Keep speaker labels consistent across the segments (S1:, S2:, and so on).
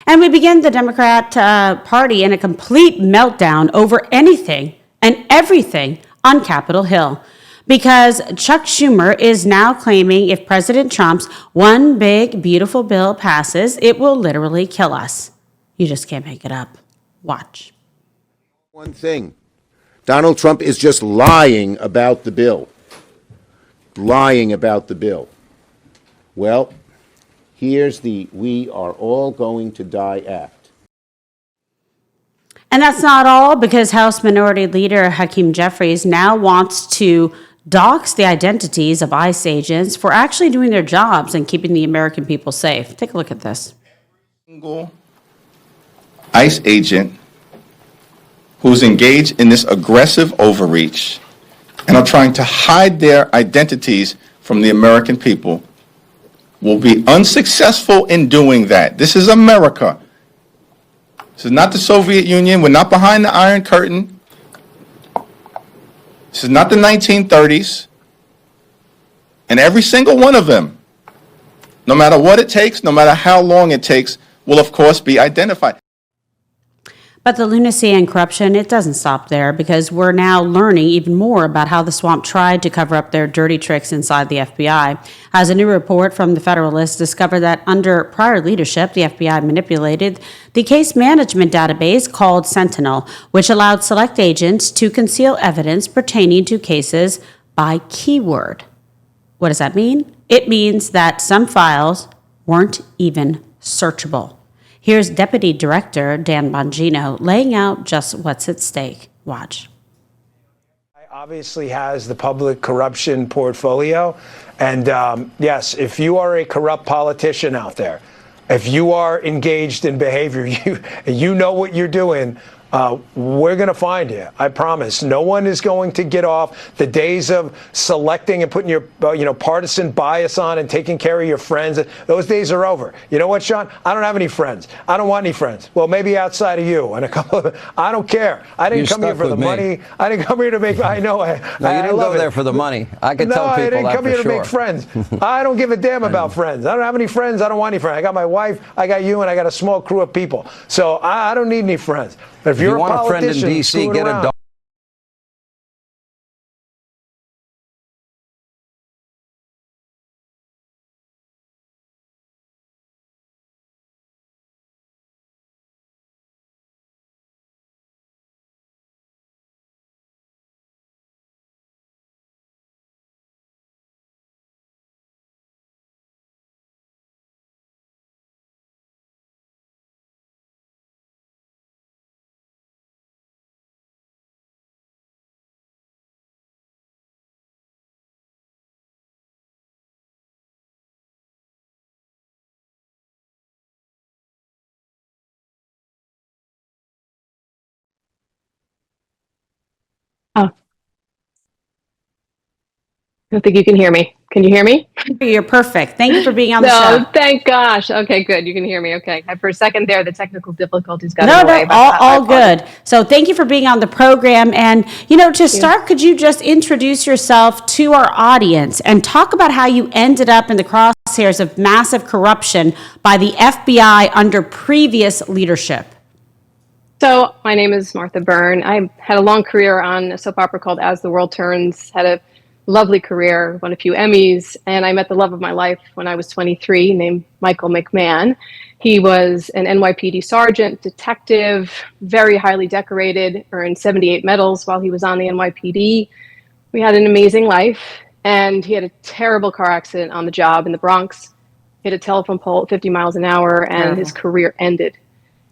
S1: And we begin the Democrat Party in a complete meltdown over anything and everything on Capitol Hill. Because Chuck Schumer is now claiming if President Trump's one big, beautiful bill passes, it will literally kill us. You just can't make it up. Watch.
S2: One thing, Donald Trump is just lying about the bill. Lying about the bill. Well, here's the "We Are All Going to Die" act.
S1: And that's not all, because House Minority Leader Hakeem Jeffries now wants to dox the identities of ICE agents for actually doing their jobs and keeping the American people safe. Take a look at this.
S3: Single ICE agent who's engaged in this aggressive overreach and are trying to hide their identities from the American people will be unsuccessful in doing that. This is America. This is not the Soviet Union. We're not behind the Iron Curtain. This is not the 1930s. And every single one of them, no matter what it takes, no matter how long it takes, will of course be identified.
S1: But the lunacy and corruption, it doesn't stop there, because we're now learning even more about how the swamp tried to cover up their dirty tricks inside the FBI. As a new report from the Federalist discovered that under prior leadership, the FBI manipulated the case management database called Sentinel, which allowed select agents to conceal evidence pertaining to cases by keyword. What does that mean? It means that some files weren't even searchable. Here's Deputy Director Dan Bongino laying out just what's at stake. Watch.
S4: Obviously has the public corruption portfolio. And yes, if you are a corrupt politician out there, if you are engaged in behavior, you know what you're doing, we're going to find you. I promise. No one is going to get off. The days of selecting and putting your partisan bias on and taking care of your friends, those days are over. You know what, Sean? I don't have any friends. I don't want any friends. Well, maybe outside of you and a couple of. I don't care. I didn't come here for the money. I didn't come here to make. I know.
S5: No, you didn't go there for the money. I can tell people that for sure.
S4: No, I didn't come here to make friends. I don't give a damn about friends. I don't have any friends. I don't want any friends. I got my wife. I got you, and I got a small crew of people. So I don't need any friends. If
S5: you want a friend in D.C., get a dog.
S6: Oh, I don't think you can hear me. Can you hear me?
S1: You're perfect. Thank you for being on the show.
S6: No, thank gosh. Okay, good. You can hear me. Okay. For a second there, the technical difficulties got in the way.
S1: No, all good. So thank you for being on the program. And, to start, could you just introduce yourself to our audience and talk about how you ended up in the crosshairs of massive corruption by the FBI under previous leadership?
S6: So my name is Martha Byrne. I had a long career on a soap opera called As the World Turns, had a lovely career, won a few Emmys, and I met the love of my life when I was 23, named Michael McMahon. He was an NYPD sergeant, detective, very highly decorated, earned 78 medals while he was on the NYPD. We had an amazing life, and he had a terrible car accident on the job in the Bronx, hit a telephone pole at 50 miles an hour, and his career ended.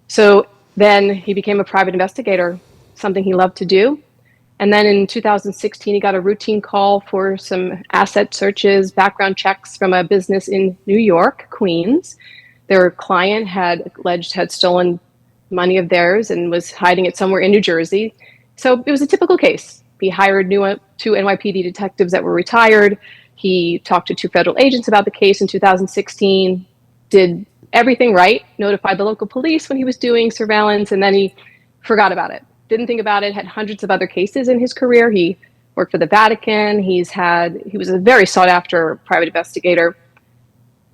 S6: So then he became a private investigator, something he loved to do. And then in 2016, he got a routine call for some asset searches, background checks from a business in New York, Queens. Their client had stolen money of theirs and was hiding it somewhere in New Jersey. So it was a typical case. He hired two NYPD detectives that were retired. He talked to two federal agents about the case in 2016, did everything right, notified the local police when he was doing surveillance, and then he forgot about it. Didn't think about it, had hundreds of other cases in his career. He worked for the Vatican. He was a very sought after private investigator.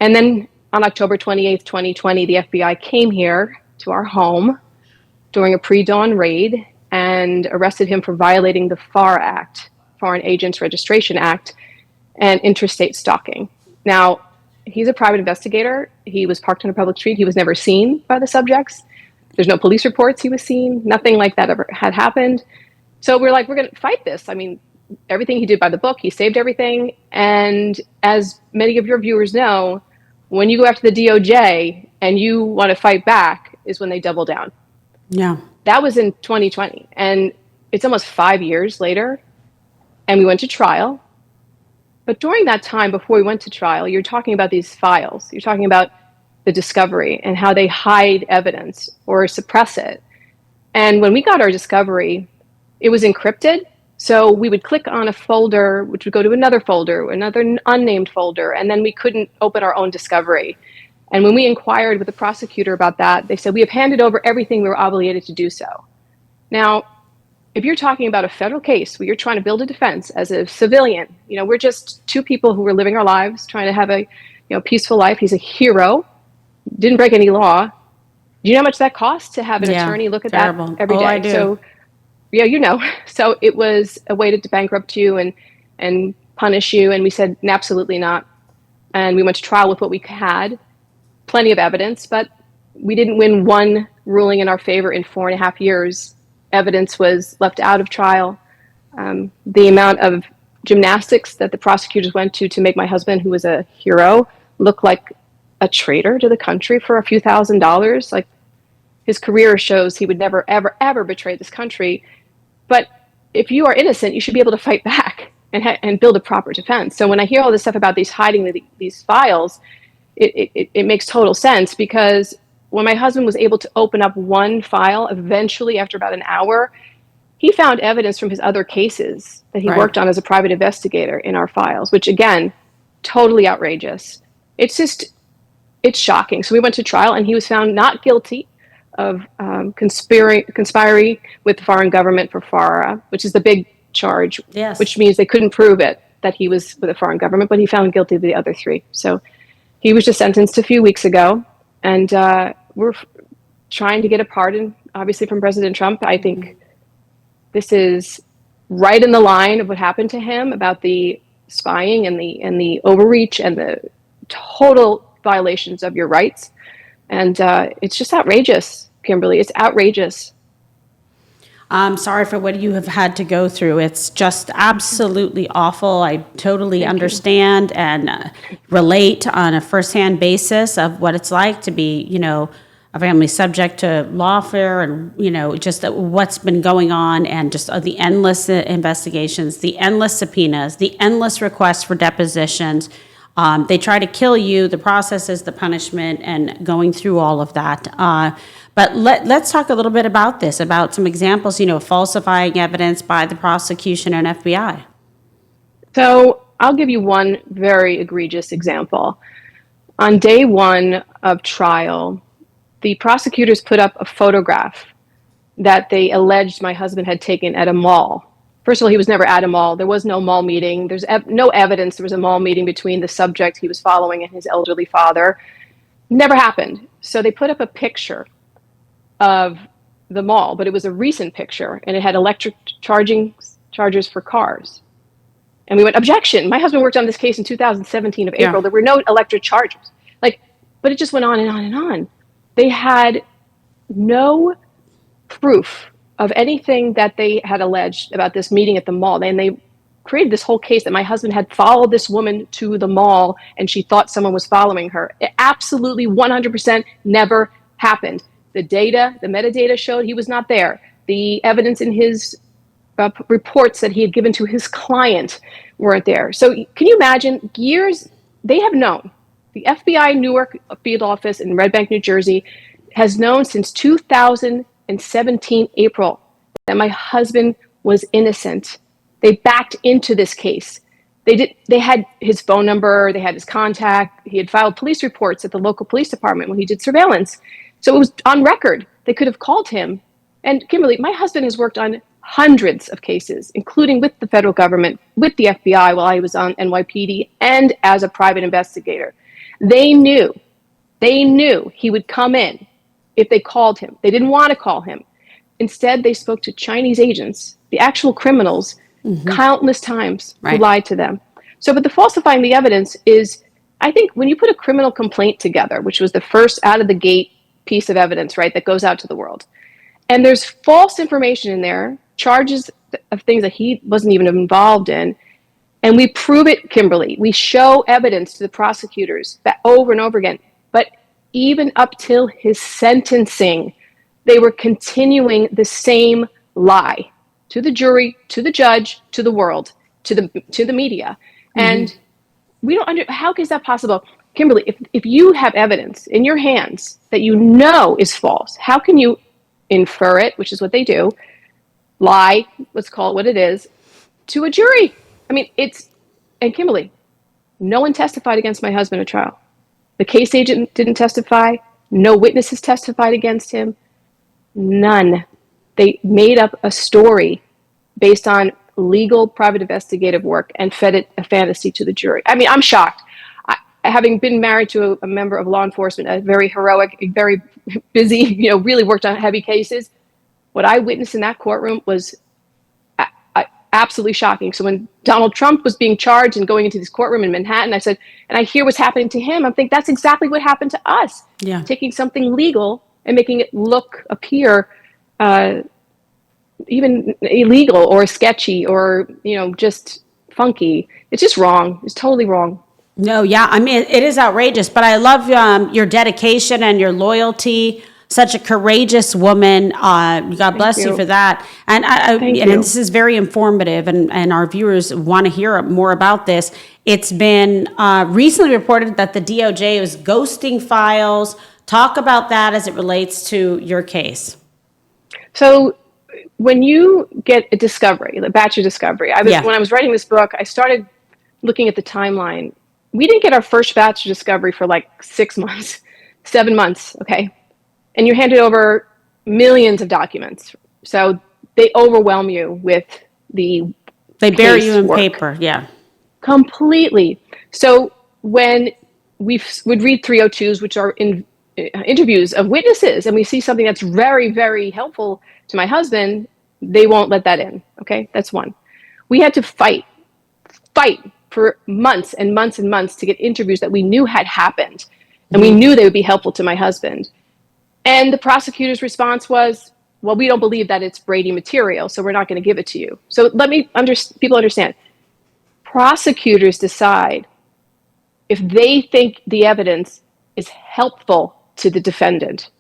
S6: And then on October 28th, 2020, the FBI came here to our home during a pre-dawn raid and arrested him for violating the FAR Act, Foreign Agents Registration Act, and interstate stalking. Now, he's a private investigator. He was parked on a public street. He was never seen by the subjects. There's no police reports he was seen. Nothing like that ever had happened. So we're like, we're going to fight this. I mean, everything he did by the book, he saved everything. And as many of your viewers know, when you go after the DOJ and you want to fight back is when they double down.
S1: Yeah.
S6: That was in 2020. And it's almost 5 years later. And we went to trial. But during that time, before we went to trial, you're talking about these files. You're talking about the discovery and how they hide evidence or suppress it. And when we got our discovery, it was encrypted. So we would click on a folder, which would go to another folder, another unnamed folder, and then we couldn't open our own discovery. And when we inquired with the prosecutor about that, they said, we have handed over everything we were obligated to do so. Now, if you're talking about a federal case where you're trying to build a defense as a civilian, you know, we're just two people who were living our lives, trying to have a peaceful life. He's a hero, didn't break any law. Do you know how much that costs to have an attorney look at
S1: terrible.
S6: that every day?
S1: I do.
S6: So, yeah, you know. So it was a way to bankrupt you and punish you. And we said, absolutely not. And we went to trial with what we had, plenty of evidence, but we didn't win one ruling in our favor in 4.5 years. Evidence was left out of trial. The amount of gymnastics that the prosecutors went to make my husband, who was a hero, look like a traitor to the country for a few $1,000s. Like, his career shows he would never, ever, ever betray this country. But if you are innocent, you should be able to fight back and build a proper defense. So when I hear all this stuff about hiding these files, it makes total sense, because when my husband was able to open up one file, eventually after about an hour, he found evidence from his other cases that he worked on as a private investigator in our files, which, again, totally outrageous. It's shocking. So we went to trial, and he was found not guilty of conspiring with the foreign government for FARA, which is the big charge, which means they couldn't prove it, that he was with a foreign government, but he found guilty of the other three. So he was just sentenced a few weeks ago, and we're trying to get a pardon, obviously, from President Trump. I think this is right in the line of what happened to him about the spying and the overreach and the total violations of your rights. And it's just outrageous, Kimberly. It's outrageous.
S1: I'm sorry for what you have had to go through. It's just absolutely awful. I totally understand and relate on a firsthand basis of what it's like to be, a family subject to lawfare, and, just what's been going on, and just the endless investigations, the endless subpoenas, the endless requests for depositions. They try to kill you. The process is the punishment, and going through all of that. But let's talk a little bit about this, about some examples, falsifying evidence by the prosecution and FBI.
S6: So I'll give you one very egregious example. On day one of trial, the prosecutors put up a photograph that they alleged my husband had taken at a mall. First of all, he was never at a mall. There was no mall meeting. There's no evidence there was a mall meeting between the subject he was following and his elderly father. Never happened. So they put up a picture of the mall, but it was a recent picture, and it had electric chargers for cars. And we went, objection. My husband worked on this case in 2017 of April. Yeah. There were no electric chargers. But it just went on and on and on. They had no proof of anything that they had alleged about this meeting at the mall. And they created this whole case that my husband had followed this woman to the mall and she thought someone was following her. It absolutely 100% never happened. The metadata showed he was not there. The evidence in his reports that he had given to his client weren't there. So can you imagine, years, they have known. The FBI Newark field office in Red Bank, New Jersey, has known since 2017 April that my husband was innocent. They backed into this case. They had his phone number, they had his contact, he had filed police reports at the local police department when he did surveillance. So it was on record. They could have called him. And Kimberly, my husband has worked on hundreds of cases, including with the federal government, with the FBI while I was on NYPD, and as a private investigator. They knew They knew he would come in if they called him. They didn't want to call him. Instead, they spoke to Chinese agents, the actual criminals, countless times, who
S1: Right.
S6: lied to them. So, but the falsifying the evidence is, I think, when you put a criminal complaint together, which was the first out of the gate piece of evidence, right, that goes out to the world, and there's false information in there, charges of things that he wasn't even involved in, and we prove it, Kimberly. We show evidence to the prosecutors that over and over again. But even up till his sentencing, they were continuing the same lie to the jury, to the judge, to the world, to the media. And we don't how is that possible? Kimberly, if you have evidence in your hands that you know is false, how can you infer it, which is what they do, lie, let's call it what it is, to a jury? I mean, and Kimberly, no one testified against my husband at trial. The case agent didn't testify. No witnesses testified against him. None. They made up a story based on legal private investigative work and fed it a fantasy to the jury. I mean, I'm shocked. Having been married to a member of law enforcement, a very heroic, very busy, really worked on heavy cases, what I witnessed in that courtroom was absolutely shocking. So when Donald Trump was being charged and going into this courtroom in Manhattan, I said, and I hear what's happening to him, I think that's exactly what happened to us.
S1: Yeah.
S6: Taking something legal and making it appear even illegal or sketchy or, just funky. It's just wrong. It's totally wrong.
S1: No, yeah, I mean, it is outrageous, but I love your dedication and your loyalty. Such a courageous woman. God bless you for that. And this is very informative, and our viewers want to hear more about this. It's been recently reported that the DOJ is ghosting files. Talk about that as it relates to your case.
S6: So when you get a discovery, a batch of discovery, when I was writing this book, I started looking at the timeline. We didn't get our first batch of discovery for like 6 months, 7 months, okay? And you're handed over millions of documents. So they overwhelm you with They
S1: bury you in paper, yeah.
S6: Completely. So when we would read 302s, which are interviews of witnesses, and we see something that's very, very helpful to my husband, they won't let that in, okay? That's one. We had to fight for months and months and months to get interviews that we knew had happened, and we knew they would be helpful to my husband. And the prosecutor's response was, well, we don't believe that it's Brady material, so we're not going to give it to you. So let me people understand. Prosecutors decide if they think the evidence is helpful to the defendant.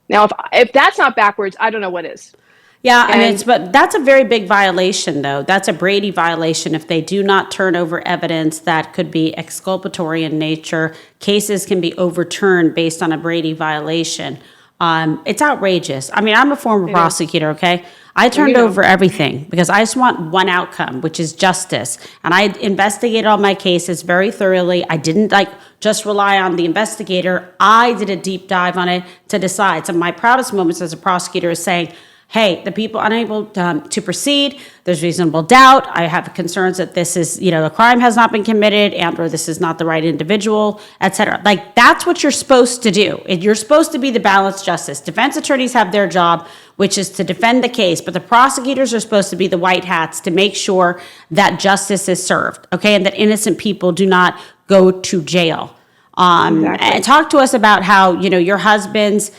S6: Now, if that's not backwards, I don't know what is.
S1: Yeah, but that's a very big violation, though. That's a Brady violation if they do not turn over evidence that could be exculpatory in nature. Cases can be overturned based on a Brady violation. It's outrageous. I mean, I'm a former prosecutor, okay? I turned over everything because I just want one outcome, which is justice. And I investigated all my cases very thoroughly. I didn't just rely on the investigator. I did a deep dive on it to decide. Some of my proudest moments as a prosecutor is saying, hey, the people unable to proceed, there's reasonable doubt. I have concerns that this is, a crime has not been committed and or this is not the right individual, et cetera. That's what you're supposed to do. You're supposed to be the balanced justice. Defense attorneys have their job, which is to defend the case, but the prosecutors are supposed to be the white hats to make sure that justice is served, okay, and that innocent people do not go to jail. Exactly. And talk to us about how, your husband's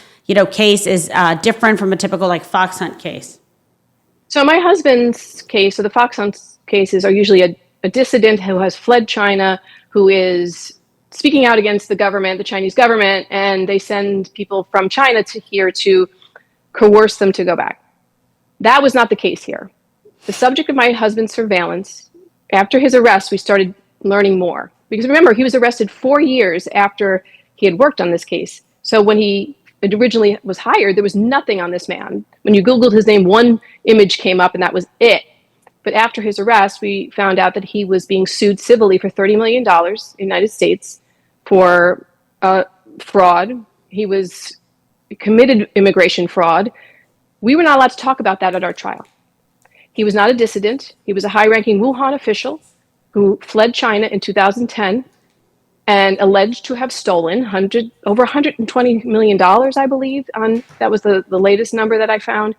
S1: case is different from a typical fox hunt case.
S6: So my husband's case, so the fox hunt cases are usually a dissident who has fled China, who is speaking out against the government, the Chinese government, and they send people from China to here to coerce them to go back. That was not the case here. The subject of my husband's surveillance, after his arrest, we started learning more. Because remember, he was arrested 4 years after he had worked on this case. So when he originally was hired, there was nothing on this man. When you Googled his name, one image came up and that was it. But after his arrest, we found out that he was being sued civilly for $30 million in the United States for fraud. He was committed immigration fraud. We were not allowed to talk about that at our trial. He was not a dissident. He was a high-ranking Wuhan official who fled China in 2010. and alleged to have stolen over $120 million, I believe. That was the latest number that I found.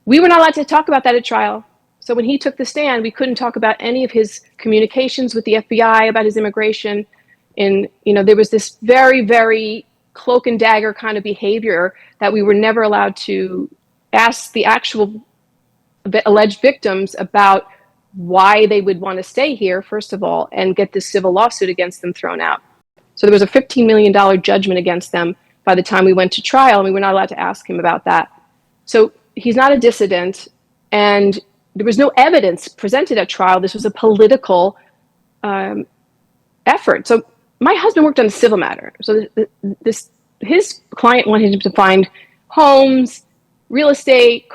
S6: We were not allowed to talk about that at trial. So when he took the stand, we couldn't talk about any of his communications with the FBI about his immigration. And, there was this very, very cloak and dagger kind of behavior that we were never allowed to ask the actual alleged victims about why they would want to stay here, first of all, and get this civil lawsuit against them thrown out. So there was a $15 million judgment against them by the time we went to trial, and we were not allowed to ask him about that. So he's not a dissident, and there was no evidence presented at trial. This was a political effort. So my husband worked on a civil matter. So his client wanted him to find homes, real estate,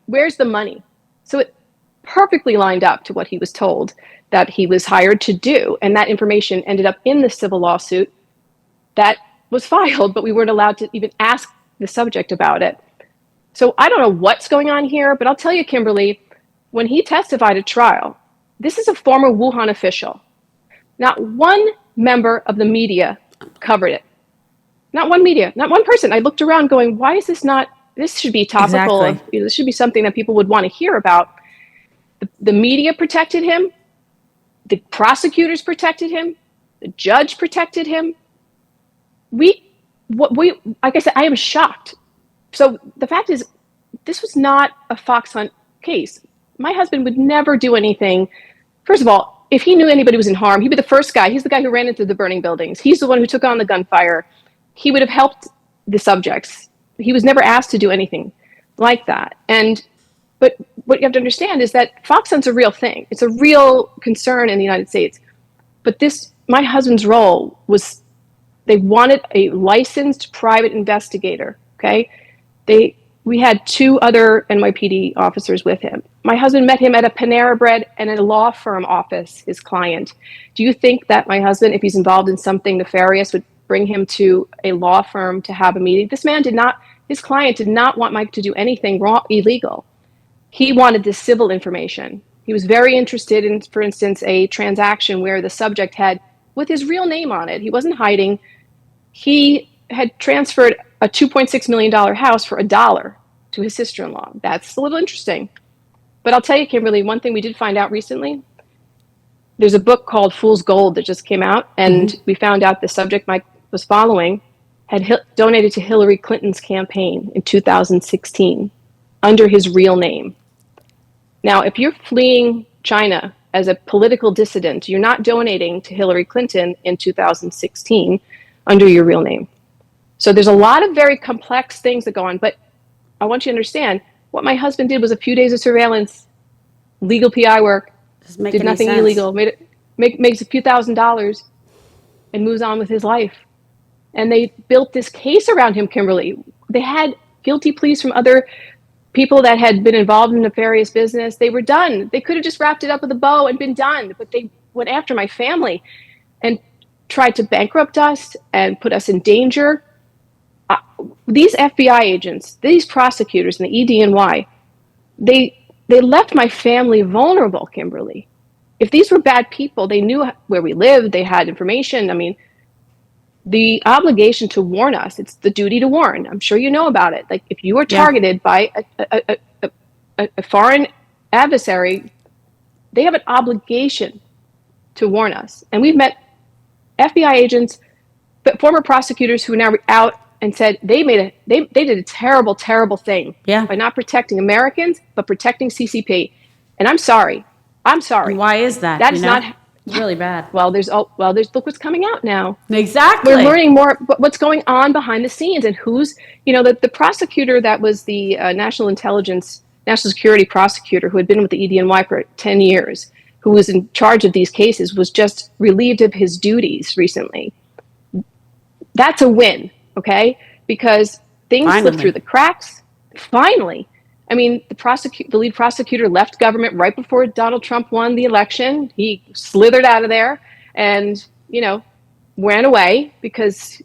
S6: where's the money? So it perfectly lined up to what he was told that he was hired to do. And that information ended up in the civil lawsuit that was filed, but we weren't allowed to even ask the subject about it. So I don't know what's going on here, but I'll tell you, Kimberly, when he testified at trial, this is a former Wuhan official. Not one member of the media covered it. Not one media, not one person. I looked around going, why is this should be topical.
S1: Exactly.
S6: This should be something that people would want to hear about. The media protected him. The prosecutors protected him. The judge protected him. Like I said, I am shocked. So the fact is, this was not a fox hunt case. My husband would never do anything. First of all, if he knew anybody was in harm, he'd be the first guy. He's the guy who ran into the burning buildings. He's the one who took on the gunfire. He would have helped the subjects. He was never asked to do anything like that. But what you have to understand is that fox hunt's a real thing. It's a real concern in the United States. But my husband's role was, they wanted a licensed private investigator, okay? We had 2 other NYPD officers with him. My husband met him at a Panera Bread and at a law firm office, his client. Do you think that my husband, if he's involved in something nefarious, would bring him to a law firm to have a meeting? His client did not want Mike to do anything wrong, illegal. He wanted this civil information. He was very interested in, for instance, a transaction where the subject had, with his real name on it, he wasn't hiding, he had transferred a $2.6 million house for $1 to his sister-in-law. That's a little interesting. But I'll tell you, Kimberly, one thing we did find out recently, there's a book called Fool's Gold that just came out, and we found out the subject Mike was following had donated to Hillary Clinton's campaign in 2016 under his real name. Now, if you're fleeing China as a political dissident, you're not donating to Hillary Clinton in 2016 under your real name. So there's a lot of very complex things that go on, but I want you to understand what my husband did was a few days of surveillance, legal PI work, did nothing illegal, makes a few $1,000s and moves on with his life. And they built this case around him, Kimberly. They had guilty pleas from other people that had been involved in nefarious business. They were done. They could have just wrapped it up with a bow and been done, but they went after my family and tried to bankrupt us and put us in danger. These FBI agents, these prosecutors and the EDNY, they left my family vulnerable, Kimberly. If these were bad people, they knew where we lived, they had information. I mean, the obligation to warn us, it's the duty to warn. I'm sure you know about it. Like, if you are targeted by a foreign adversary, they have an obligation to warn us. And we've met FBI agents, but former prosecutors who are now out and said they did a terrible, terrible thing by not protecting Americans, but protecting CCP. And I'm sorry. And
S1: why is that?
S6: That is not
S1: really bad.
S6: Well, there's look what's coming out now.
S1: Exactly.
S6: We're learning more what's going on behind the scenes and who's, the prosecutor that was the national security prosecutor who had been with the EDNY for 10 years, who was in charge of these cases, was just relieved of his duties recently. That's a win, okay? Because things slipped through the cracks. Finally. I mean, the lead prosecutor left government right before Donald Trump won the election. He slithered out of there and, ran away because,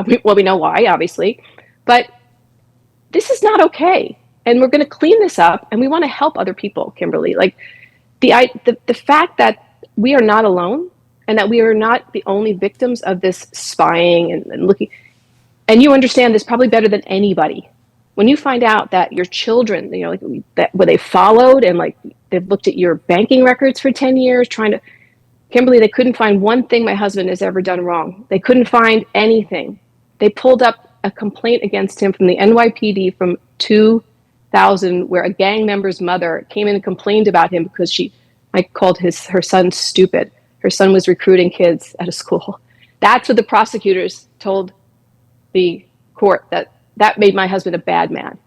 S6: we know why, obviously. But this is not okay. And we're going to clean this up, and we want to help other people, Kimberly. Like, the fact that we are not alone and that we are not the only victims of this spying and looking. And you understand this probably better than anybody. When you find out that your children, like that where they followed and like they've looked at your banking records for 10 years trying to, Kimberly, they couldn't find one thing my husband has ever done wrong. They couldn't find anything. They pulled up a complaint against him from the NYPD from 2000, where a gang member's mother came in and complained about him because I called her son stupid. Her son was recruiting kids at a school. That's what the prosecutors told the court, that made my husband a bad man.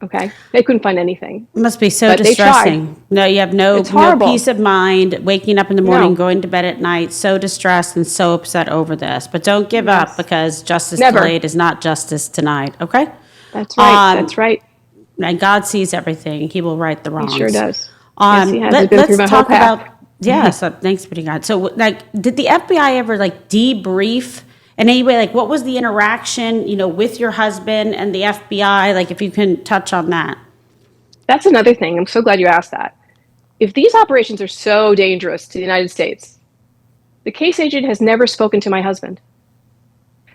S6: Okay, they couldn't find anything.
S1: It must be so
S6: But they tried.
S1: distressing. No, you have no
S6: It's horrible.
S1: peace of mind, waking up in the morning,
S6: No.
S1: going to bed at night, so distressed and so upset over this. But don't give up, because justice
S6: Never.
S1: delayed is not justice denied, okay?
S6: That's right.
S1: Um,
S6: That's right.
S1: And God sees everything. He will right the wrongs.
S6: He sure does. Yes, he has. He's been
S1: Let's
S6: through my whole
S1: talk
S6: path.
S1: about, yes, thanks be to God. So, like, did the FBI ever, like, debrief in any way? Like, what was the interaction, with your husband and the FBI? Like, if you can touch on that.
S6: That's another thing. I'm so glad you asked that. If these operations are so dangerous to the United States, the case agent has never spoken to my husband.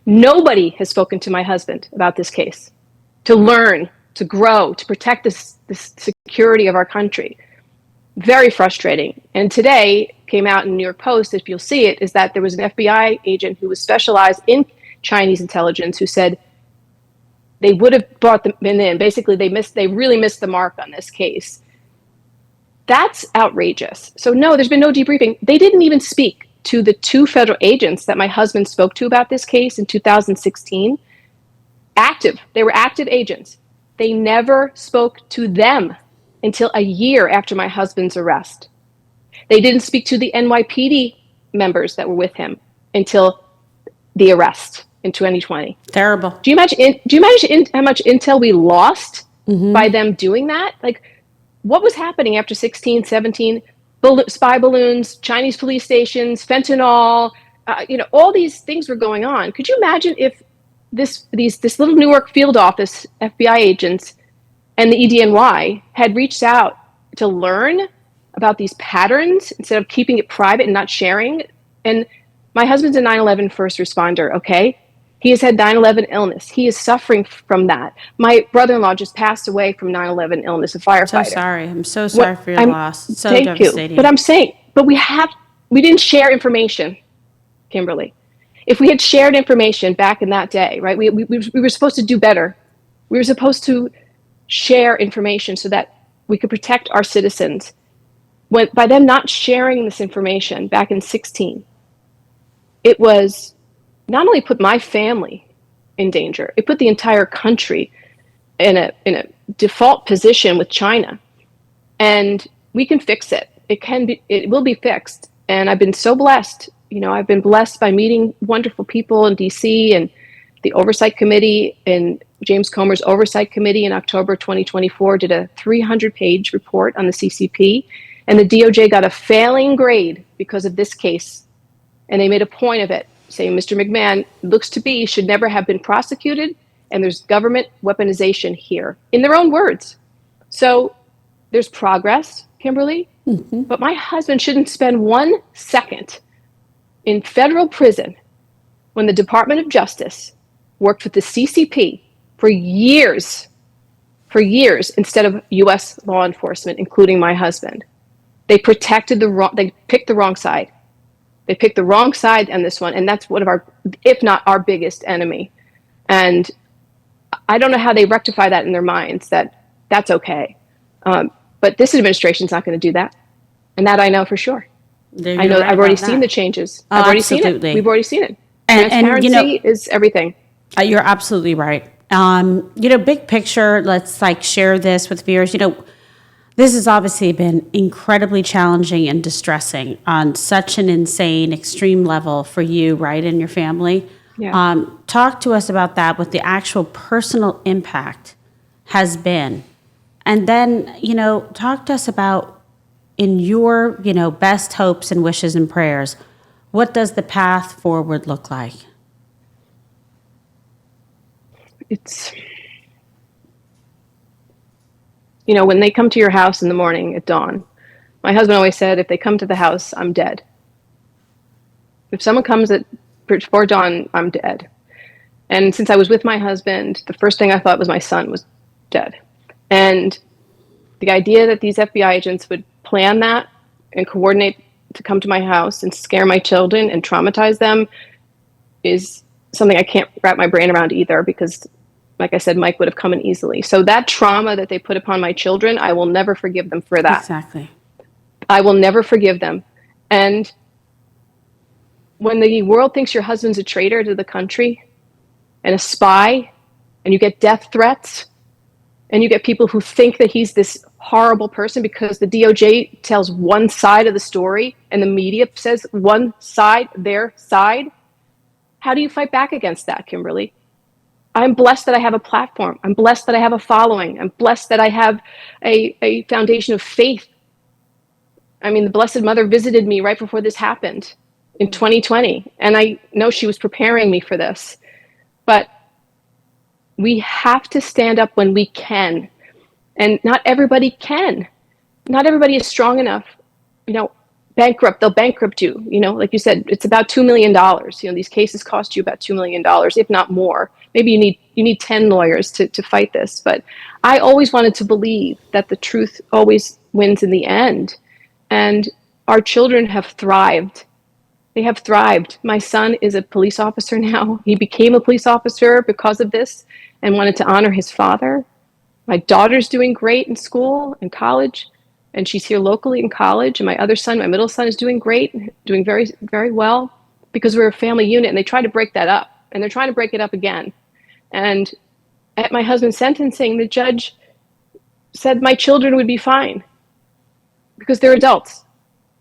S6: Nobody has spoken to my husband about this case, to learn, to grow, to protect this security of our country. Very frustrating. And today came out in the New York Post, if you'll see it, is that there was an FBI agent who was specialized in Chinese intelligence who said they would have brought them in. Basically, they really missed the mark on this case. That's outrageous. So no, there's been no debriefing. They didn't even speak to the two federal agents that my husband spoke to about this case in 2016. They were active agents. They never spoke to them until a year after my husband's arrest. They didn't speak to the NYPD members that were with him until the arrest in 2020.
S1: Terrible.
S6: Do you imagine how much intel we lost by them doing that? Like, what was happening after 16, 17? Spy balloons, Chinese police stations, fentanyl, all these things were going on. Could you imagine if this little Newark field office FBI agents and the EDNY had reached out to learn about these patterns instead of keeping it private and not sharing? And my husband's a 9/11 first responder, okay? He has had 9/11 illness. He is suffering from that. My brother-in-law just passed away from 9/11 illness, a firefighter.
S1: So sorry. I'm so sorry for your loss. So
S6: thank
S1: devastating.
S6: you. But I'm saying, we didn't share information, Kimberly. If we had shared information back in that day, right, we were supposed to do better. We were supposed to share information so that we could protect our citizens. By them not sharing this information back in 2016, it was not only put my family in danger, it put the entire country in a default position with China. And we can fix it. It will be fixed. And I've been so blessed. I've been blessed by meeting wonderful people in DC and the Oversight Committee, and James Comer's Oversight Committee in October 2024 did a 300-page report on the CCP. And the DOJ got a failing grade because of this case. And they made a point of it, saying Mr. McMahon should never have been prosecuted, and there's government weaponization here, in their own words. So there's progress, Kimberly, but my husband shouldn't spend 1 second in federal prison when the Department of Justice worked with the CCP for years instead of U.S. law enforcement, including my husband. They picked the wrong side. They picked the wrong side on this one, and that's one of our, if not our biggest enemy. And I don't know how they rectify that in their minds, that's okay. But this administration's not going to do that. And that I know for sure. I know I've already seen the changes. I've already seen it. We've already seen it. Transparency is everything.
S1: You're absolutely right. Big picture, let's share this with viewers. This has obviously been incredibly challenging and distressing on such an insane, extreme level for you, right, and your family.
S6: Yeah.
S1: Talk to us about that, what the actual personal impact has been. And then, talk to us about, in your, best hopes and wishes and prayers, what does the path forward look like?
S6: It's, when they come to your house in the morning at dawn, my husband always said, if they come to the house, I'm dead. If someone comes at before dawn, I'm dead. And since I was with my husband, the first thing I thought was my son was dead. And the idea that these FBI agents would plan that and coordinate to come to my house and scare my children and traumatize them is something I can't wrap my brain around either, because, like I said, Mike would have come in easily. So that trauma that they put upon my children, I will never forgive them for that.
S1: Exactly.
S6: I will never forgive them. And when the world thinks your husband's a traitor to the country and a spy, and you get death threats, and you get people who think that he's this horrible person because the DOJ tells one side of the story and the media says one side, their side, how do you fight back against that, Kimberly? I'm blessed that I have a platform. I'm blessed that I have a following. I'm blessed that I have a foundation of faith. I mean, the Blessed Mother visited me right before this happened in 2020, and I know she was preparing me for this. But we have to stand up when we can, and not everybody can. Not everybody is strong enough. They'll bankrupt you. Like you said, it's about $2 million. These cases cost you about $2 million, if not more. Maybe you need 10 lawyers to fight this. But I always wanted to believe that the truth always wins in the end. And our children have thrived. They have thrived. My son is a police officer now. He became a police officer because of this and wanted to honor his father. My daughter's doing great in school and college, and she's here locally in college. And my other son, my middle son, is doing great, doing very, very well, because we're a family unit. And they try to break that up, and they're trying to break it up again. And at my husband's sentencing, the judge said my children would be fine because they're adults.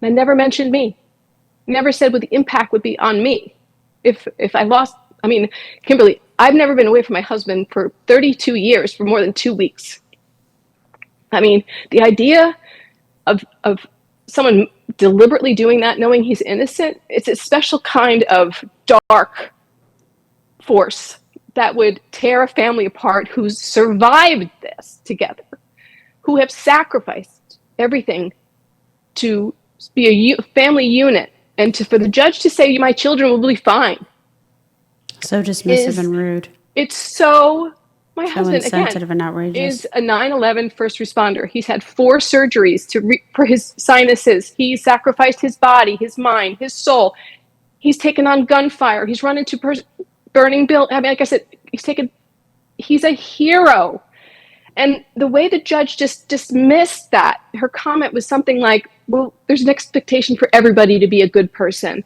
S6: And never mentioned me. Never said what the impact would be on me if I lost. I mean, Kimberly, I've never been away from my husband for 32 years for more than 2 weeks. I mean, the idea of someone deliberately doing that, knowing he's innocent, it's a special kind of dark force that would tear a family apart who's survived this together, who have sacrificed everything to be a family unit, and for the judge to say my children will be fine.
S1: So dismissive and rude.
S6: It's so. My husband,
S1: insensitive
S6: again,
S1: and outrageous.
S6: is a 9/11 first responder. He's had 4 surgeries for his sinuses. He sacrificed his body, his mind, his soul. He's taken on gunfire. He's run into burning buildings. I mean, like I said, he's a hero. And the way the judge just dismissed that, her comment was something like, well, there's an expectation for everybody to be a good person.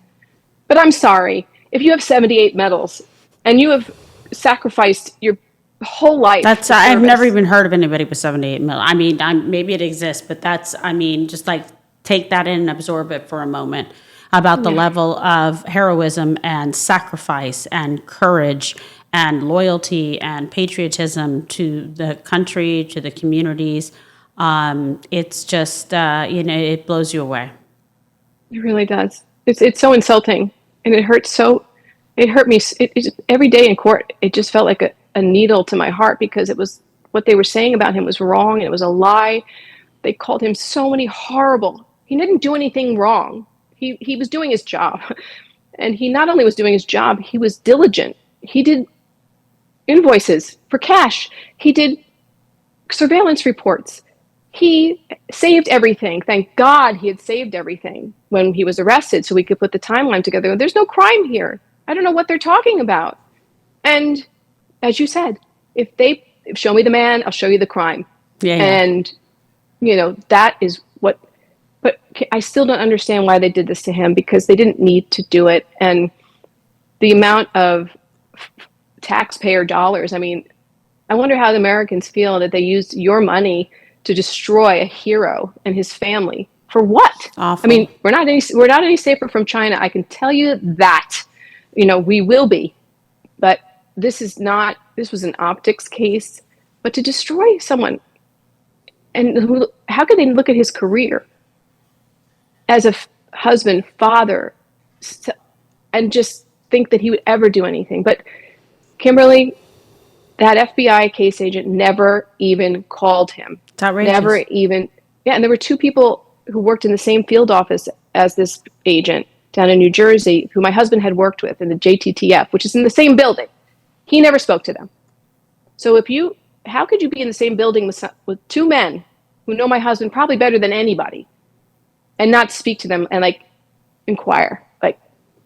S6: But I'm sorry, if you have 78 medals and you have sacrificed your whole life.
S1: I've never even heard of anybody with 78 medals. I mean, maybe it exists, but just like take that in and absorb it for a moment about the level of heroism and sacrifice and courage and loyalty and patriotism to the country, to the communities. It's just, it blows you away.
S6: It really does. It's so insulting, and it hurts so. It hurt me every day in court. It just felt like a needle to my heart, because it was what they were saying about him was wrong, and it was a lie. They called him so many horrible. He didn't do anything wrong. He was doing his job, and he not only was doing his job, he was diligent. He did invoices for cash. He did surveillance reports. He saved everything. Thank God he had saved everything when he was arrested, so we could put the timeline together. There's no crime here. I don't know what they're talking about. And as you said, if they show me the man, I'll show you the crime.
S1: Yeah.
S6: And, that is what, but I still don't understand why they did this to him, because they didn't need to do it. And the amount of taxpayer dollars, I mean, I wonder how the Americans feel that they used your money to destroy a hero and his family. For what?
S1: Awful.
S6: I mean, we're not any safer from China. I can tell you that. We will be. But this was an optics case. But to destroy someone, and how could they look at his career as a husband, father, and just think that he would ever do anything? But Kimberly, that FBI case agent never even called him.
S1: It's outrageous.
S6: Never even. Yeah, and there were 2 people who worked in the same field office as this agent down in New Jersey, who my husband had worked with in the JTTF, which is in the same building. He never spoke to them. So how could you be in the same building with two men who know my husband probably better than anybody and not speak to them and like inquire? Like,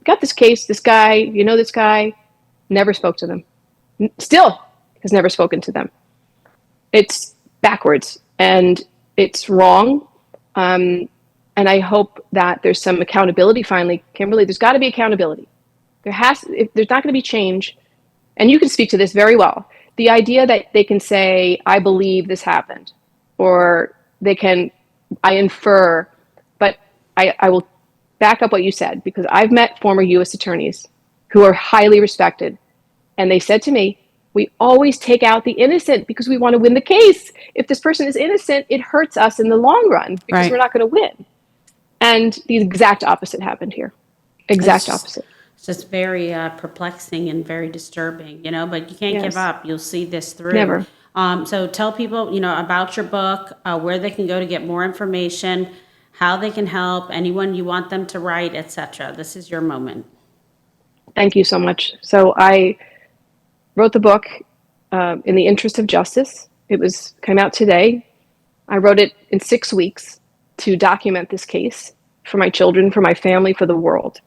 S6: got this case, this guy, you know this guy, never spoke to them. Still has never spoken to them. It's backwards and it's wrong. And I hope that there's some accountability finally. Kimberly, there's got to be accountability. If there's not going to be change, and you can speak to this very well. The idea that they can say, I believe this happened, or I infer, but I will back up what you said, because I've met former U.S. attorneys who are highly respected, and they said to me, we always take out the innocent because we want to win the case. If this person is innocent, it hurts us in the long run because we're not going to win. And the exact opposite happened here. Exact opposite.
S1: It's just very perplexing and very disturbing, but you can't give up. You'll see this through.
S6: Never.
S1: So tell people, about your book, where they can go to get more information, how they can help, anyone you want them to write, etc. This is your moment.
S6: Thank you so much. So I wrote the book in the interest of justice. It came out today. I wrote it in 6 weeks to document this case for my children, for my family, for the world.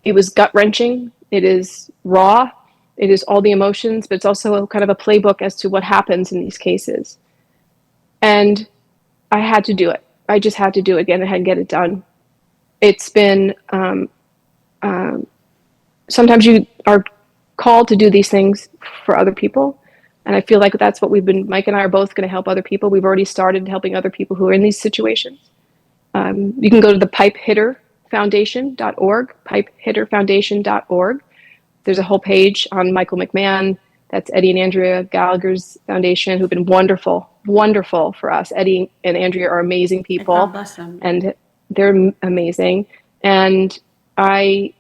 S6: It was gut-wrenching. It is raw. It is all the emotions, but it's also kind of a playbook as to what happens in these cases. And I had to do it. I just had to do it again and get it done. It's been, sometimes you are called to do these things for other people. And I feel like that's what Mike and I are both going to help other people. We've already started helping other people who are in these situations. You can go to the pipehitterfoundation.org, pipehitterfoundation.org. There's a whole page on Michael McMahon. That's Eddie and Andrea Gallagher's foundation, who've been wonderful for us. Eddie and Andrea are amazing people.
S1: God bless them.
S6: And they're amazing. And I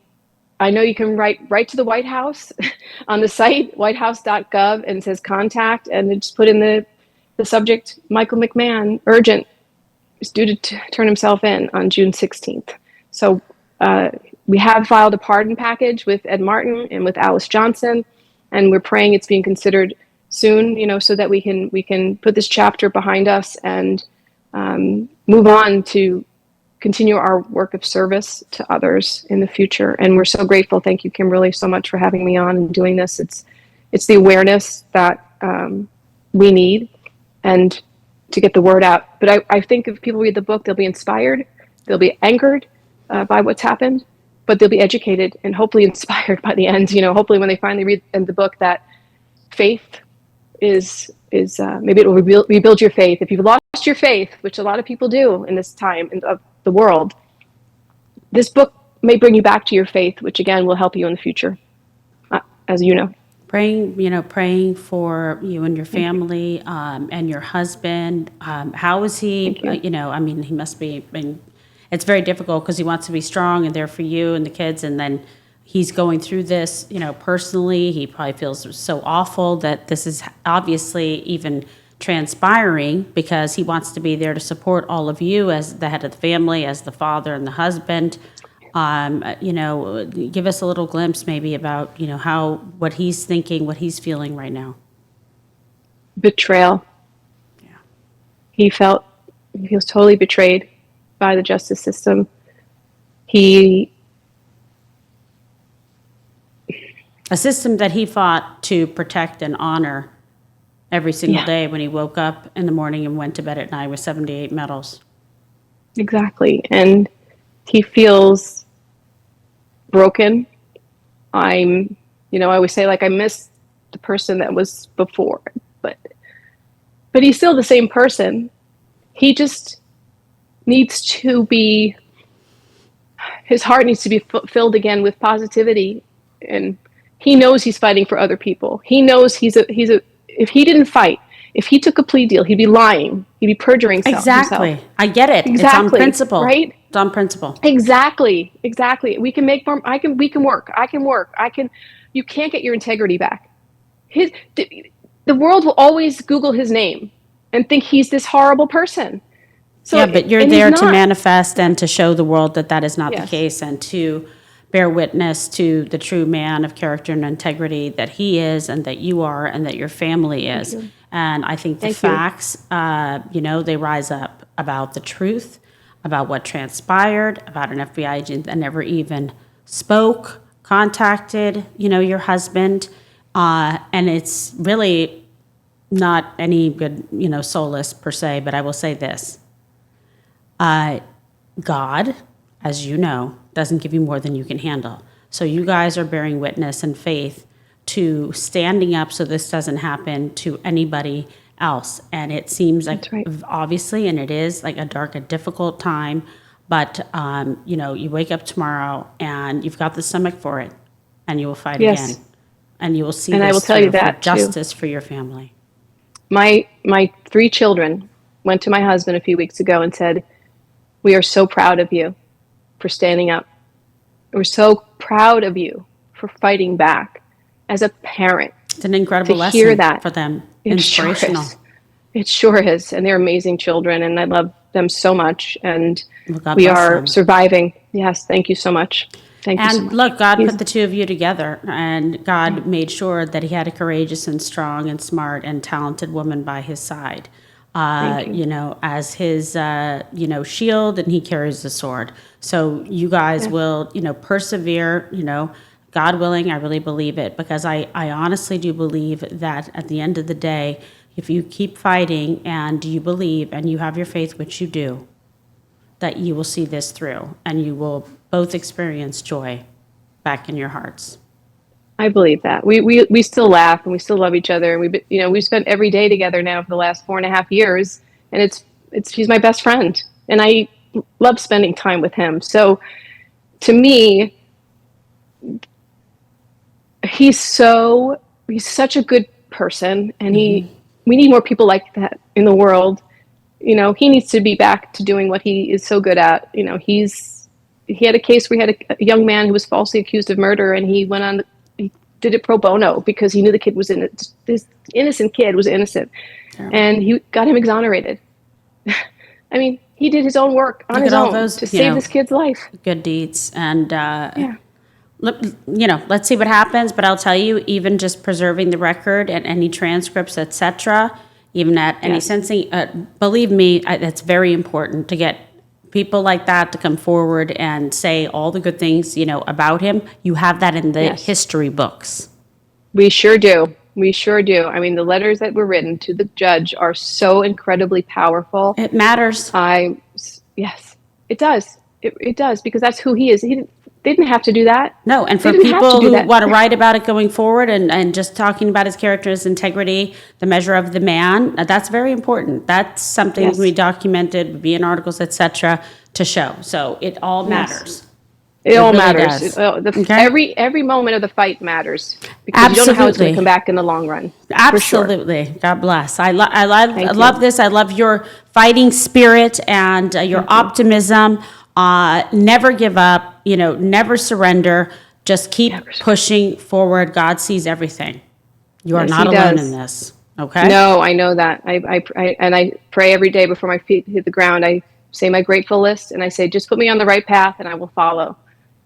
S6: know you can write to the White House on the site, whitehouse.gov, and it says contact, and just put in the subject, Michael McMahon, urgent, is due to turn himself in on June 16th. So we have filed a pardon package with Ed Martin and with Alice Johnson, and we're praying it's being considered soon, so that we can put this chapter behind us and move on to continue our work of service to others in the future. And we're so grateful. Thank you, Kimberly, so much for having me on and doing this. It's the awareness that we need and to get the word out. But I think if people read the book, they'll be inspired, they'll be anchored by what's happened, but they'll be educated and hopefully inspired by the end. Hopefully when they finally read in the book that faith is maybe it will rebuild your faith. If you've lost your faith, which a lot of people do in this time of the world, this book may bring you back to your faith, which again will help you in the future, as you know.
S1: Praying for you and your family and your husband. How is he? He must be. It's very difficult because he wants to be strong and there for you and the kids, and then he's going through this, personally. He probably feels so awful that this is obviously even transpiring because he wants to be there to support all of you as the head of the family, as the father and the husband. Give us a little glimpse maybe about, what he's thinking, what he's feeling right now.
S6: Betrayal.
S1: Yeah.
S6: He feels totally betrayed by the justice system. A
S1: system that he fought to protect and honor every single day when he woke up in the morning and went to bed at night with 78 medals.
S6: Exactly. And he feels broken. I always say, I miss the person that was before, but he's still the same person. He just needs to be, his heart needs to be filled again with positivity. And he knows he's fighting for other people. He knows if he didn't fight, if he took a plea deal, he'd be lying. He'd be perjuring
S1: Exactly.
S6: himself.
S1: I get it.
S6: Exactly.
S1: It's on principle.
S6: Right?
S1: It's on principle.
S6: Exactly. We can make more. We can work. You can't get your integrity back. The world will always Google his name and think he's this horrible person.
S1: Yeah, but you're
S6: and he's
S1: there to
S6: not.
S1: manifest and to show the world that that is not the
S6: Yes.
S1: case, and to bear witness to the true man of character and integrity that he is, and that you are, and that your family is. And I think the
S6: Thank you.
S1: facts, they rise up about the truth, about what transpired, about an FBI agent that never even spoke, contacted, your husband. And it's really not any good, solace per se, but I will say this. God, as you know, doesn't give you more than you can handle. So you guys are bearing witness and faith to standing up so this doesn't happen to anybody else. And it seems like,
S6: That's right.
S1: obviously, and it is like a dark, a difficult time, but, you wake up tomorrow and you've got the stomach for it, and you will fight
S6: Yes.
S1: again. And you will see
S6: And I
S1: this
S6: will tell you
S1: through for
S6: that, too.
S1: justice for your family.
S6: My 3 children went to my husband a few weeks ago and said, "We are so proud of you for standing up. We're so proud of you for fighting back." As a parent,
S1: It's an incredible
S6: to
S1: lesson
S6: hear that,
S1: for them.
S6: it sure
S1: Inspirational.
S6: is. It sure is. And they're amazing children, and I love them so much. And
S1: Well, God
S6: we
S1: bless
S6: are
S1: them.
S6: surviving. Yes, thank you so much. Thank you so
S1: And
S6: much.
S1: look, God
S6: He's-
S1: put the two of you together, and God made sure that he had a courageous and strong and smart and talented woman by his side.
S6: Thank you.
S1: As his, shield, and he carries the sword. So you guys will, persevere, God willing, I really believe it, because I honestly do believe that at the end of the day, if you keep fighting and you believe and you have your faith, which you do, that you will see this through, and you will both experience joy back in your hearts.
S6: I believe that. We still laugh and we still love each other. And we've spent every day together now for the last 4.5 years, and he's my best friend, and I love spending time with him. So to me, he's such a good person, and we need more people like that in the world. He needs to be back to doing what he is so good at. He had a case where he had a young man who was falsely accused of murder, and he did it pro bono because he knew the kid was this innocent kid was innocent, and he got him exonerated. I mean, he did his own work on
S1: Look
S6: his
S1: at all
S6: own
S1: those,
S6: to save this kid's life.
S1: Good deeds. And,
S6: Yeah.
S1: let's see what happens. But I'll tell you, even just preserving the record and any transcripts, etc., even at any
S6: Yes.
S1: sensing, believe me, that's very important to get people like that to come forward and say all the good things, about him. You have that in the
S6: Yes.
S1: history books.
S6: We sure do. We sure do. I mean, the letters that were written to the judge are so incredibly powerful.
S1: It matters.
S6: Yes, it does. It does, because that's who he is. They didn't have to do that.
S1: No, and
S6: They
S1: for
S6: didn't have to
S1: people
S6: do
S1: who
S6: that.
S1: want to write about it going forward and just talking about his character, his integrity, the measure of the man, that's very important. That's something
S6: Yes.
S1: we documented, would be in articles, etc., to show. So it all matters.
S6: It all
S1: really
S6: matters.
S1: does. Okay.
S6: Every moment of the fight matters, because you don't know how it's going
S1: Absolutely.
S6: to come back in the long run. For sure.
S1: Absolutely. God bless. I
S6: Thank
S1: love
S6: you.
S1: this. I love your fighting spirit and your optimism. Never give up, never surrender. Just keep
S6: Never surrender.
S1: pushing forward. God sees everything. You are
S6: Yes,
S1: not
S6: he
S1: alone
S6: does.
S1: in this. Okay?
S6: No, I know that. I pray every day before my feet hit the ground. I say my grateful list, and I say, just put me on the right path, and I will follow.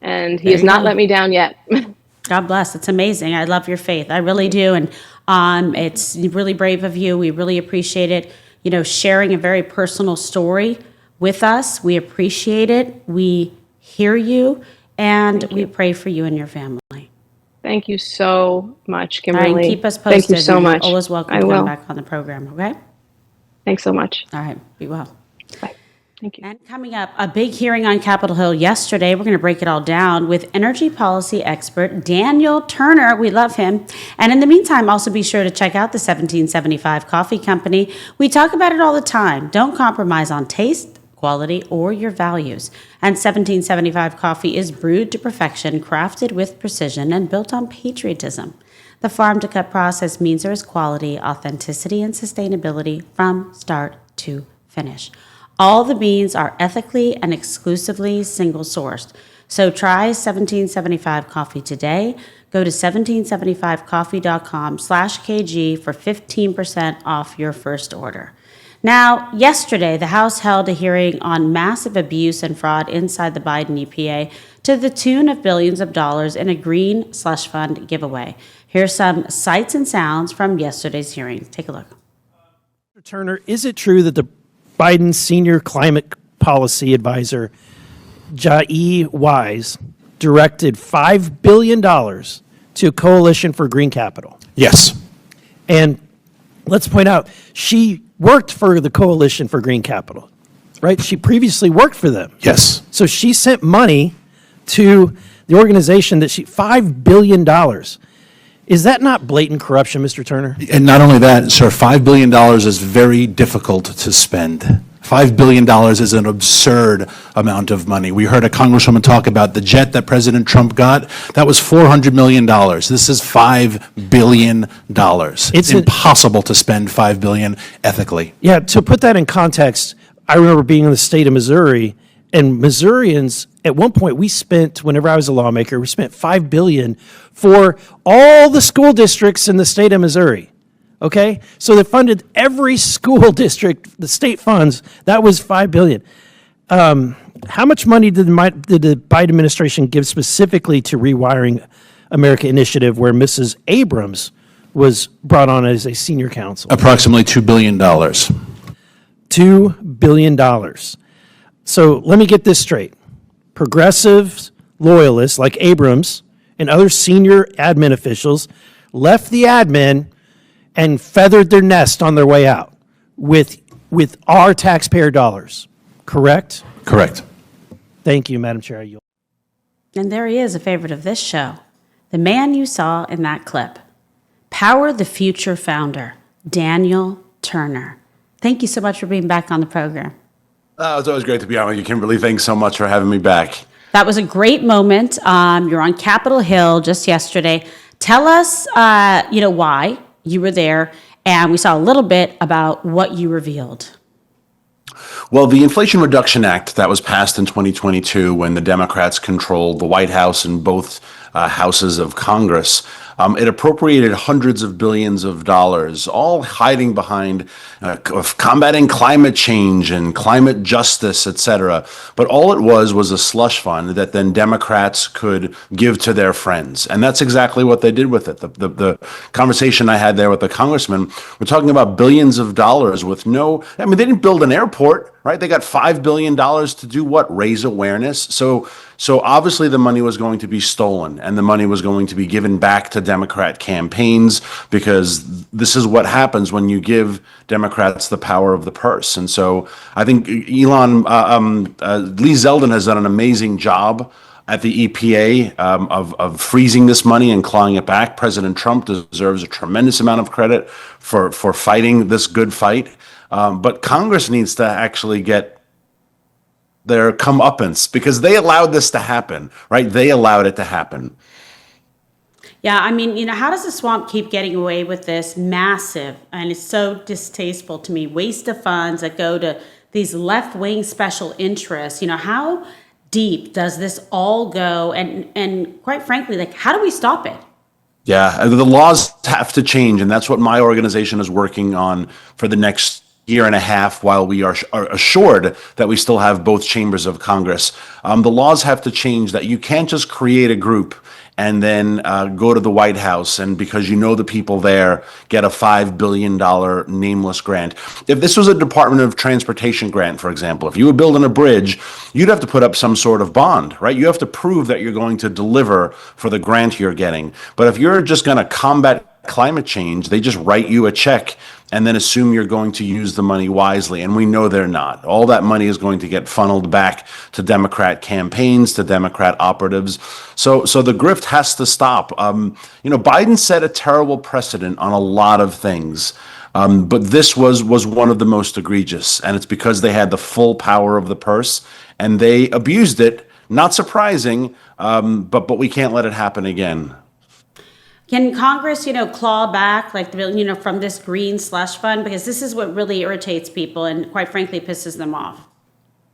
S6: And he
S1: There
S6: has
S1: you
S6: not
S1: go.
S6: let me down yet.
S1: God bless. It's amazing. I love your faith. I really do. And it's really brave of you. We really appreciate it. Sharing a very personal story with us. We appreciate it. We hear you. And we pray for you and your family.
S6: Thank you so much,
S1: All
S6: Kimberly.
S1: right, keep us posted.
S6: Thank you so
S1: and you're
S6: much.
S1: always welcome
S6: I
S1: to
S6: will.
S1: come back on the program, okay?
S6: Thanks so much.
S1: All right, be well.
S6: Bye. Thank you.
S1: And coming up, a big hearing on Capitol Hill yesterday. We're going to break it all down with energy policy expert Daniel Turner. We love him. And in the meantime, also be sure to check out the 1775 Coffee Company. We talk about it all the time. Don't compromise on taste, quality, or your values. And 1775 coffee is brewed to perfection, crafted with precision, and built on patriotism. The farm-to-cup process means there is quality, authenticity, and sustainability from start to finish. All the beans are ethically and exclusively single-sourced. So try 1775 coffee today. Go to 1775coffee.com/kg for 15% off your first order. Now, yesterday, the House held a hearing on massive abuse and fraud inside the Biden EPA to the tune of billions of dollars in a green slush fund giveaway. Here's some sights and sounds from yesterday's hearing. Take a look.
S7: Mr. Turner, is it true that the Biden senior climate policy advisor, Jai Wise, directed $5 billion to Coalition for Green Capital?
S8: Yes.
S7: And let's point out, she worked for the Coalition for Green Capital, right? She previously worked for them.
S8: Yes.
S7: So she sent money to the organization that $5 billion. Is that not blatant corruption, Mr. Turner?
S8: And not only that, sir, $5 billion is very difficult to spend. $5 billion is an absurd amount of money. We heard a congresswoman talk about the jet that President Trump got. That was $400 million. This is $5 billion. It's impossible to spend $5 billion ethically.
S7: Yeah, to put that in context, I remember being in the state of Missouri, and Missourians, at one point, whenever I was a lawmaker, we spent $5 billion for all the school districts in the state of Missouri. Okay? So they funded every school district, the state funds, that was $5 billion. How much money did the Biden administration give specifically to Rewiring America initiative, where Mrs. Abrams was brought on as a senior counsel?
S8: Approximately $2 billion.
S7: $2 billion. So let me get this straight. Progressive loyalists like Abrams and other senior admin officials left the admin and feathered their nest on their way out with our taxpayer dollars, correct?
S8: Correct.
S7: Thank you, Madam Chair.
S1: And there he is, a favorite of this show. The man you saw in that clip. Power the Future founder, Daniel Turner. Thank you so much for being back on the program.
S9: It's always great to be on with you, Kimberly. Thanks so much for having me back.
S1: That was a great moment. You're on Capitol Hill just yesterday. Tell us, why you were there, and we saw a little bit about what you revealed.
S9: Well, the Inflation Reduction Act that was passed in 2022 when the Democrats controlled the White House and both houses of Congress, it appropriated hundreds of billions of dollars, all hiding behind combating climate change and climate justice, et cetera. But all it was a slush fund that then Democrats could give to their friends. And that's exactly what they did with it. The conversation I had there with the congressman, we're talking about billions of dollars with they didn't build an airport, right? They got $5 billion to do what? Raise awareness. So obviously the money was going to be stolen, and the money was going to be given back to Democrat campaigns, because this is what happens when you give Democrats the power of the purse. And so I think Lee Zeldin has done an amazing job at the EPA of freezing this money and clawing it back. President Trump deserves a tremendous amount of credit for fighting this good fight. But Congress needs to actually get their comeuppance, because they allowed this to happen, right? They allowed it to happen.
S1: Yeah, how does the swamp keep getting away with this massive, and it's so distasteful to me, waste of funds that go to these left-wing special interests? How deep does this all go? And quite frankly, how do we stop it?
S9: Yeah, the laws have to change, and that's what my organization is working on for the next year and a half, while we are assured that we still have both chambers of Congress. The laws have to change, that you can't just create a group and then go to the White House and, because the people there, get a $5 billion nameless grant. If this was a Department of Transportation grant, for example, if you were building a bridge, you'd have to put up some sort of bond, right? You have to prove that you're going to deliver for the grant you're getting. But if you're just going to combat climate change, they just write you a check and then assume you're going to use the money wisely. And we know they're not. All that money is going to get funneled back to Democrat campaigns, to Democrat operatives. So the grift has to stop. Biden set a terrible precedent on a lot of things. But this was one of the most egregious. And it's because they had the full power of the purse and they abused it. Not surprising, but we can't let it happen again.
S1: Can Congress, claw back, from this green slush fund? Because this is what really irritates people and, quite frankly, pisses them off.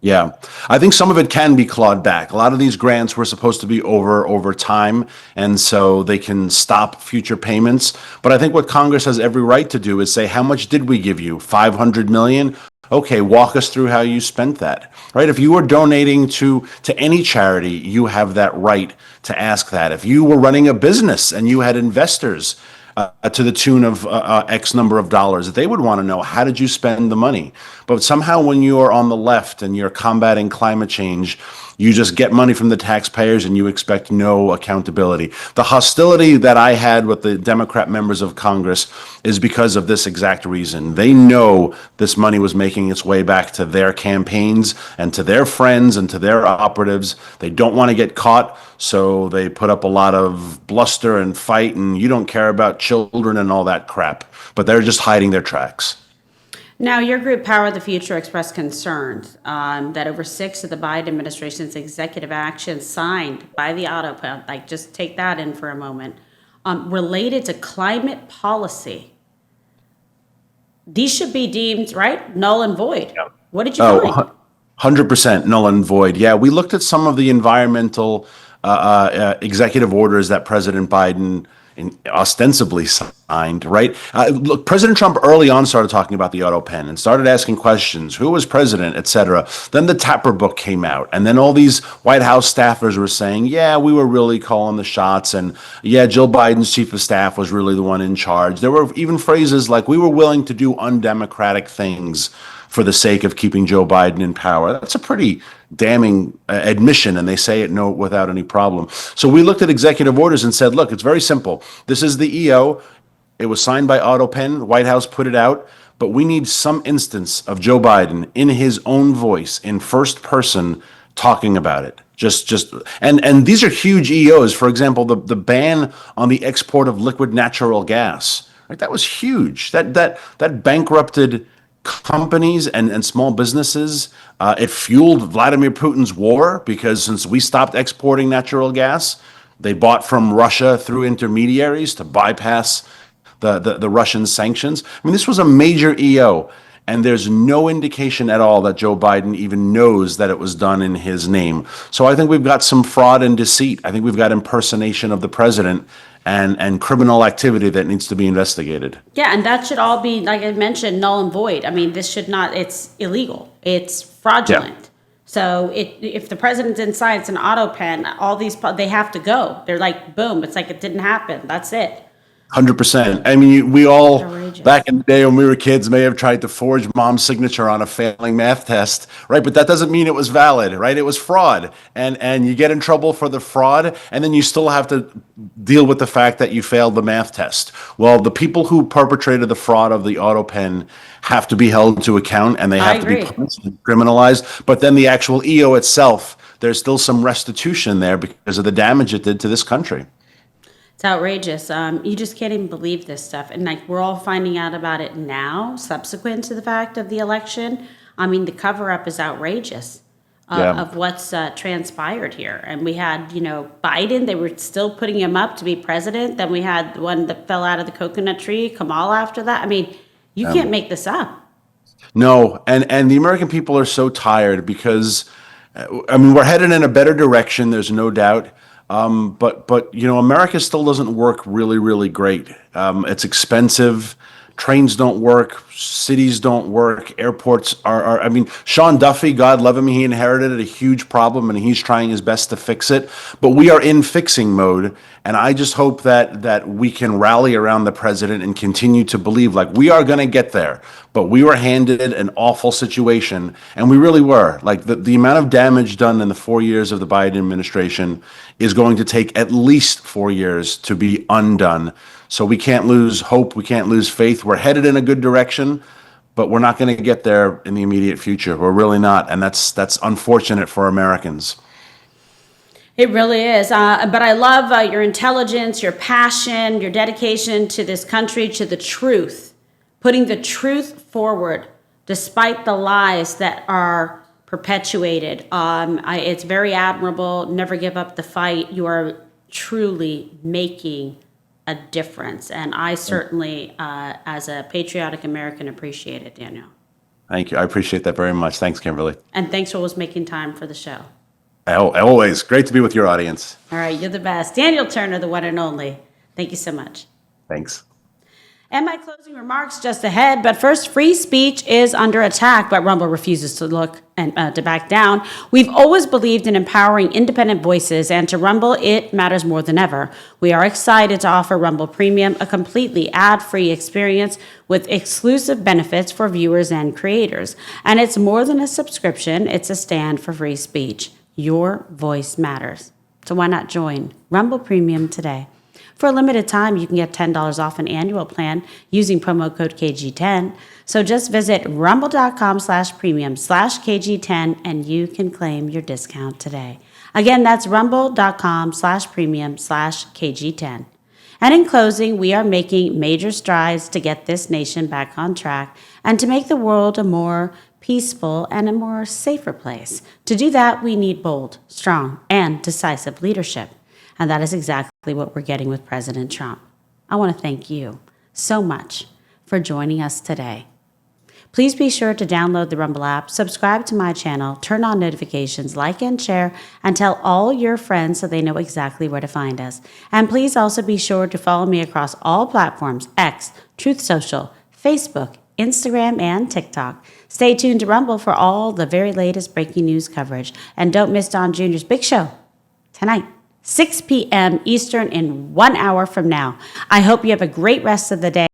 S9: Yeah, I think some of it can be clawed back. A lot of these grants were supposed to be over time, and so they can stop future payments. But I think what Congress has every right to do is say, how much did we give you? 500 million? Okay, walk us through how you spent that. Right? If you were donating to any charity, you have that right to ask that. If you were running a business and you had investors to the tune of X number of dollars, they would want to know, how did you spend the money? But somehow when you are on the left and you're combating climate change, you just get money from the taxpayers and you expect no accountability. The hostility that I had with the Democrat members of Congress is because of this exact reason. They know this money was making its way back to their campaigns and to their friends and to their operatives. They don't want to get caught, so they put up a lot of bluster and fight, and you don't care about children and all that crap. But they're just hiding their tracks.
S1: Now, your group, Power of the Future, expressed concerns that over 6 of the Biden administration's executive actions signed by the auto, like just take that in for a moment, related to climate policy. These should be deemed, right, null and void. Yeah. What did you find?
S9: 100% null and void. Yeah, we looked at some of the environmental executive orders that President Biden ostensibly signed, right? Look, President Trump early on started talking about the auto pen and started asking questions, who was president, et cetera. Then the Tapper book came out, and then all these White House staffers were saying, yeah, we were really calling the shots, and yeah, Jill Biden's chief of staff was really the one in charge. There were even phrases like, we were willing to do undemocratic things for the sake of keeping Joe Biden in power. That's a pretty damning admission, and they say it without any problem. So we looked at executive orders and said, look, it's very simple. This is the EO. It was signed by AutoPen. The White House put it out. But we need some instance of Joe Biden in his own voice, in first person, talking about it. And these are huge EOs. For example, the ban on the export of liquid natural gas. Right? That was huge. That bankrupted companies and small businesses. It fueled Vladimir Putin's war, because since we stopped exporting natural gas, they bought from Russia through intermediaries to bypass the Russian sanctions. I mean, this was a major EO, and there's no indication at all that Joe Biden even knows that it was done in his name. So I think we've got some fraud and deceit. I think we've got impersonation of the president and criminal activity that needs to be investigated.
S1: Yeah, and that should all be, like I mentioned, null and void. I mean, this should not, it's illegal. It's fraudulent. Yeah. So if the president's inside, it's an auto pen, all these, they have to go. They're like, boom, it's like it didn't happen. That's it.
S9: 100%. I mean, we all, back in the day when we were kids, may have tried to forge mom's signature on a failing math test, right? But that doesn't mean it was valid, right? It was fraud. And you get in trouble for the fraud, and then you still have to deal with the fact that you failed the math test. Well, the people who perpetrated the fraud of the auto pen have to be held to account, and they have to be punished and criminalized. But then the actual EO itself, there's still some restitution there because of the damage it did to this country.
S1: It's outrageous. You just can't even believe this stuff. And like, we're all finding out about it now, subsequent to the fact of the election. I mean, the cover up is outrageous of what's transpired here. And we had, Biden, they were still putting him up to be president. Then we had the one that fell out of the coconut tree, Kamala after that. I mean, you can't make this up.
S9: No. And the American people are so tired because, we're headed in a better direction. There's no doubt. But America still doesn't work really, really great. It's expensive. Trains don't work. Cities don't work. Airports are Sean Duffy, God love him, he inherited a huge problem and he's trying his best to fix it. But we are in fixing mode. And I just hope that we can rally around the president and continue to believe like we are going to get there. But we were handed an awful situation, and we really were. Like the amount of damage done in the 4 years of the Biden administration is going to take at least 4 years to be undone. So we can't lose hope. We can't lose faith. We're headed in a good direction, but we're not going to get there in the immediate future. We're really not. And that's unfortunate for Americans.
S1: It really is. But I love your intelligence, your passion, your dedication to this country, to the truth, putting the truth forward despite the lies that are perpetuated. It's very admirable. Never give up the fight. You are truly making a difference. And I certainly, as a patriotic American, appreciate it, Daniel.
S9: Thank you. I appreciate that very much. Thanks, Kimberly.
S1: And thanks for always making time for the show.
S9: Always great to be with your audience.
S1: All right, you're the best. Daniel Turner, the one and only. Thank you so much.
S9: Thanks.
S1: And my closing remarks just ahead, but first, free speech is under attack, but Rumble refuses to look and to back down. We've always believed in empowering independent voices, and to Rumble, it matters more than ever. We are excited to offer Rumble Premium, a completely ad-free experience with exclusive benefits for viewers and creators. And it's more than a subscription, it's a stand for free speech. Your voice matters. So why not join Rumble Premium today? For a limited time, you can get $10 off an annual plan using promo code KG10. So just visit rumble.com/premium/KG10 and you can claim your discount today. Again, that's rumble.com/premium/KG10. And in closing, we are making major strides to get this nation back on track and to make the world a more peaceful and a more safer place. To do that, we need bold, strong, and decisive leadership. And that is exactly what we're getting with President Trump. I want to thank you so much for joining us today. Please be sure to download the Rumble app, subscribe to my channel, turn on notifications, like and share, and tell all your friends so they know exactly where to find us. And please also be sure to follow me across all platforms, X, Truth Social, Facebook, Instagram, and TikTok. Stay tuned to Rumble for all the very latest breaking news coverage. And don't miss Don Jr.'s big show tonight. 6 p.m. Eastern in 1 hour from now. I hope you have a great rest of the day.